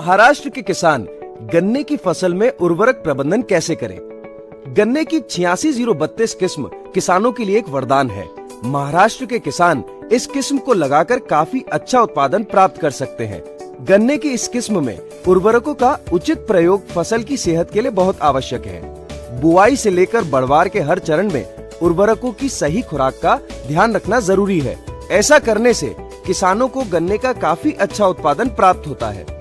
महाराष्ट्र के किसान गन्ने की फसल में उर्वरक प्रबंधन कैसे करें? गन्ने की 86-032 किस्म किसानों के लिए एक वरदान है। महाराष्ट्र के किसान इस किस्म को लगाकर काफी अच्छा उत्पादन प्राप्त कर सकते हैं। गन्ने की इस किस्म में उर्वरकों का उचित प्रयोग फसल की सेहत के लिए बहुत आवश्यक है। बुआई से लेकर बढ़वार के हर चरण में उर्वरकों की सही खुराक का ध्यान रखना जरूरी है। ऐसा करने से किसानों को गन्ने का काफी अच्छा उत्पादन प्राप्त होता है।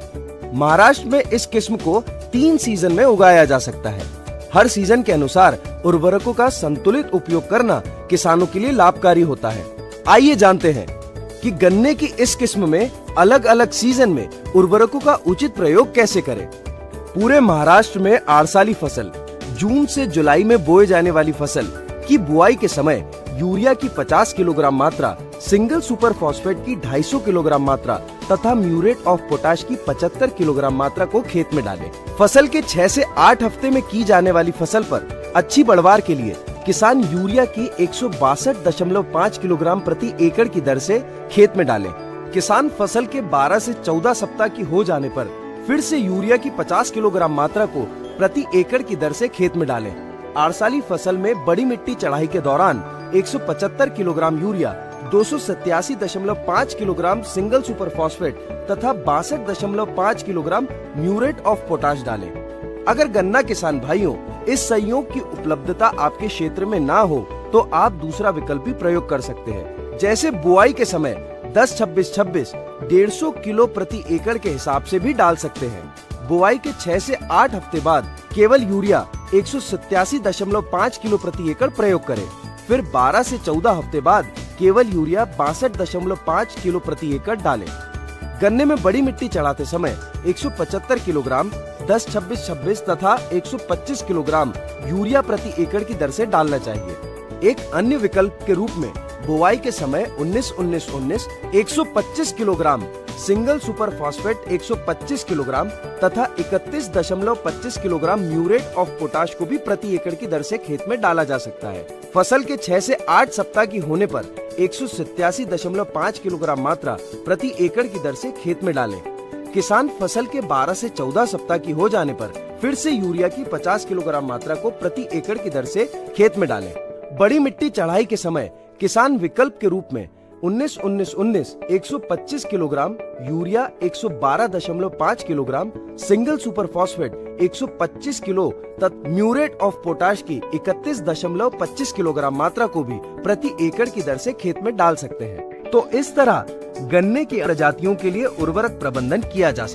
महाराष्ट्र में इस किस्म को 3 सीजन में उगाया जा सकता है। हर सीजन के अनुसार उर्वरकों का संतुलित उपयोग करना किसानों के लिए लाभकारी होता है। आइए जानते हैं कि गन्ने की इस किस्म में अलग अलग सीजन में उर्वरकों का उचित प्रयोग कैसे करें। पूरे महाराष्ट्र में आड़साली फसल, जून से जुलाई में बोए जाने वाली फसल की बुआई के समय यूरिया की 50 किलोग्राम मात्रा, सिंगल सुपर फॉस्फेट की 250 किलोग्राम मात्रा तथा म्यूरेट ऑफ पोटाश की 75 किलोग्राम मात्रा को खेत में डालें। फसल के 6 से 8 हफ्ते में की जाने वाली फसल पर अच्छी बढ़वार के लिए किसान यूरिया की 162.5 किलोग्राम प्रति एकड़ की दर से खेत में डालें। किसान फसल के 12 से 14 सप्ताह की हो जाने पर फिर से यूरिया की 50 किलोग्राम मात्रा को प्रति एकड़ की दर से खेत में डालें। आड़साली फसल में बड़ी मिट्टी चढ़ाई के दौरान 175 kilogram urea, 287.5 kilogram single super phosphate तथा 62.5 किलोग्राम म्यूरेट ऑफ पोटाश डालें। अगर गन्ना किसान भाइयों इस संयोग की उपलब्धता आपके क्षेत्र में ना हो तो आप दूसरा विकल्प भी प्रयोग कर सकते हैं। जैसे बुआई के समय 10-26-26 150 किलो प्रति एकड़ के हिसाब से भी डाल सकते हैं। बुआई के 6 से 8 हफ्ते बाद केवल यूरिया 187.5 किलो प्रति एकड़ प्रयोग करें। फिर 12 से 14 हफ्ते बाद केवल यूरिया 62.5 किलो प्रति एकड़ डालें। गन्ने में बड़ी मिट्टी चढ़ाते समय 175 किलोग्राम 10-26-26 तथा 125 किलोग्राम यूरिया प्रति एकड़ की दर से डालना चाहिए। एक अन्य विकल्प के रूप में बुआई के समय 19-19-19 125 kilogram single super phosphate 125 kilogram तथा 31.25 किलोग्राम म्यूरेट ऑफ पोटाश को भी प्रति एकड़ की दर से खेत में डाला जा सकता है। फसल के 6 से 8 सप्ताह की होने पर 187.5 किलोग्राम मात्रा प्रति एकड़ की दर से खेत में डालें। किसान फसल के 12 से 14 सप्ताह की हो जाने पर फिर से यूरिया की 50 किलोग्राम मात्रा को प्रति एकड़ की दर से खेत में डालें। बड़ी मिट्टी चढ़ाई के समय किसान विकल्प के रूप में 19-19-19 125 kilogram urea, 112.5 kilogram single super phosphate 125 kilo तथा म्यूरेट ऑफ पोटाश की 31.25 किलोग्राम मात्रा को भी प्रति एकड़ की दर से खेत में डाल सकते हैं। तो इस तरह गन्ने की प्रजातियों के लिए उर्वरक प्रबंधन किया जा सकता है।